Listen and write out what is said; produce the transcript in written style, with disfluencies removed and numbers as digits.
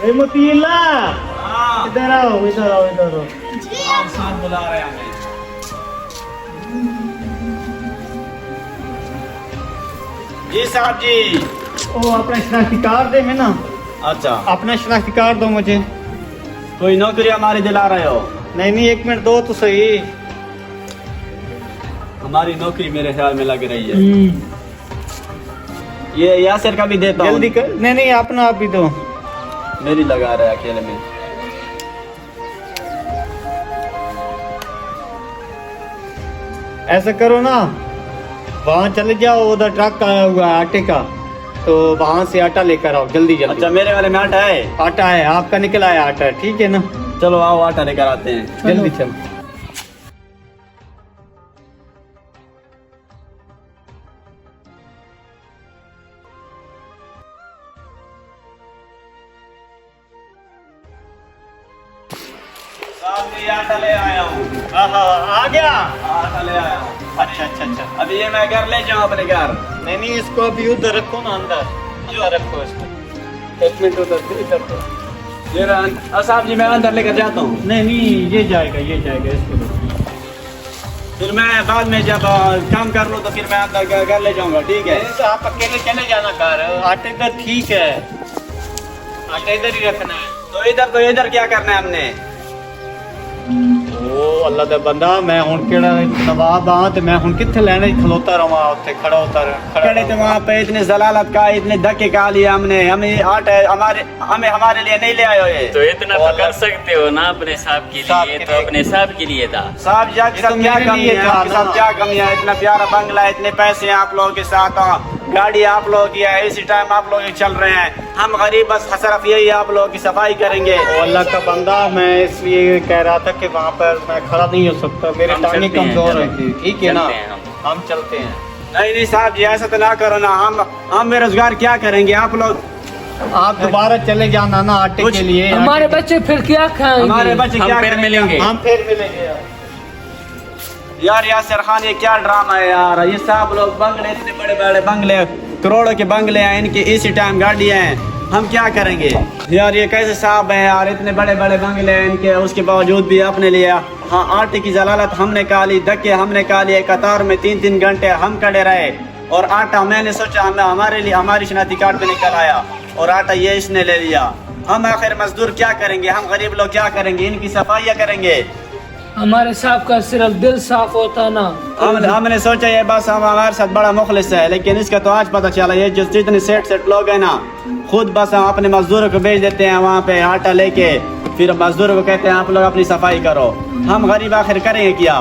मोतीला हाँ। इधर आओ इधर आओ इधर आओ। साहब बुला रहे हैं हमें। जी साहब जी। ओ अपना शनाख्ती कार्ड दे मैं ना। अच्छा, अपना शनाख्ती कार्ड दो मुझे। कोई नौकरी हमारी दिला रहे हो? नहीं नहीं, एक मिनट दो तो सही। हमारी नौकरी मेरे ख्याल में लग रही है। ये यासिर का भी देता हूँ। जल्दी कर। नहीं नहीं, अपना आप ही दो। मेरी लगा रहा है अकेले में। ऐसा करो ना, वहाँ चले जाओ, उधर ट्रक आया हुआ है आटे का, तो वहाँ से आटा लेकर आओ जल्दी जल्दी। अच्छा, मेरे वाले में आटा है? आटा है, आपका निकला है आटा, ठीक है ना। चलो आओ आटा लेकर आते हैं। जल्दी चलो। साहब जी, आटा ले आया हूँ। आ गया। आटा ले आया हूँ। अच्छा अच्छा अच्छा। अभी ये मैं घर ले जाऊँ अपने घर? नहीं नहीं, इसको अभी उधर रखो ना, अंदर अंदर रखो इसको। एक मिनट उधर इधर को। ये साहब जी, मैं अंदर लेकर जाता हूँ। नहीं नहीं, ये जाएगा इसको रखो। फिर मैं बाद में जब काम कर लूँ तो फिर मैं अंदर घर ले जाऊंगा, ठीक है? तो आप अकेले चले जाना घर, आटे इधर ठीक है, आटा इधर ही रखना है। तो इधर क्या करना है हमने? ओ अल्लाह दा बंदा, मैं हुन केड़ा नवाब हां ते मैं हुन किथे लेने खलोता रहा उत्ते खड़ा होता रहा। खड़े थे वहाँ पे, इतने जलालत का, इतने धक्के का लिए हमने। हमें आटा हमारे लिए नहीं ले आए हो ये। तो इतना तो कर सकते हो ना अपने साहब के लिए, तो अपने साहब के लिए था। साहब जी, आपके ये तो साथ क्या मेरे कमी लिए है? था आपके ना। साथ क्या कमी है? इतना प्यारा बंगला है, इतने पैसे हैं आप लोगों के साथ, गाड़ी आप लोगों की है, इसी टाइम आप लोग चल रहे हैं। हम गरीब बस सिर्फ यही आप लोगों की सफाई करेंगे। ओ अल्लाह का बंदा, मैं इसलिए कह रहा था कि वहाँ पर मैं खड़ा नहीं हो सकता, मेरे हम टांगे चलते हैं, कमजोर चलो। है, ठीक है ना। चलते हैं हम चलते हैं। नहीं नहीं साहब जी, ऐसा तो ना करो ना। हम बेरोजगार क्या करेंगे? आप लोग आप दोबारा चले जाना ना आटे कुछ- के लिए। हमारे बच्चे फिर क्या खाएंगे? हमारे बच्चे क्या हम फिर करेंगे? मिलेंगे। हम फिर मिलेंगे यार यासिर खान, ये क्या ड्रामा है यार? ये साहब लोग बंगले, इतने बड़े बड़े बंगले, करोड़ों के बंगले हैं इनके, इसी टाइम गाड़ियाँ हैं, हम क्या करेंगे यार? ये कैसे साहब हैं यार? इतने बड़े बड़े बंगले हैं इनके, उसके बावजूद भी अपने लिए हाँ आटे की जलालत हमने काली, धक्के हमने काली, कतार में 3-3 घंटे हम खड़े रहे। और आटा मैंने सोचा हमारे लिए, हमारी शनाख्ती कार्ड पे निकल आया और आटा ये इसने ले लिया। हम आखिर मजदूर क्या करेंगे? हम गरीब लोग क्या करेंगे? इनकी सफाइयाँ करेंगे। हमारे साहब का सिर्फ दिल साफ होता ना। हमने सोचा ये बस हम हमारे साथ बड़ा मुखलिस है, लेकिन इसका तो आज पता चला ये जो जितने सेठ लोग हैं ना, खुद बस हम अपने मजदूरों को भेज देते हैं वहाँ पे आटा लेके, फिर मजदूरों को कहते हैं आप लोग अपनी सफाई करो। हम गरीब आखिर करेंगे क्या?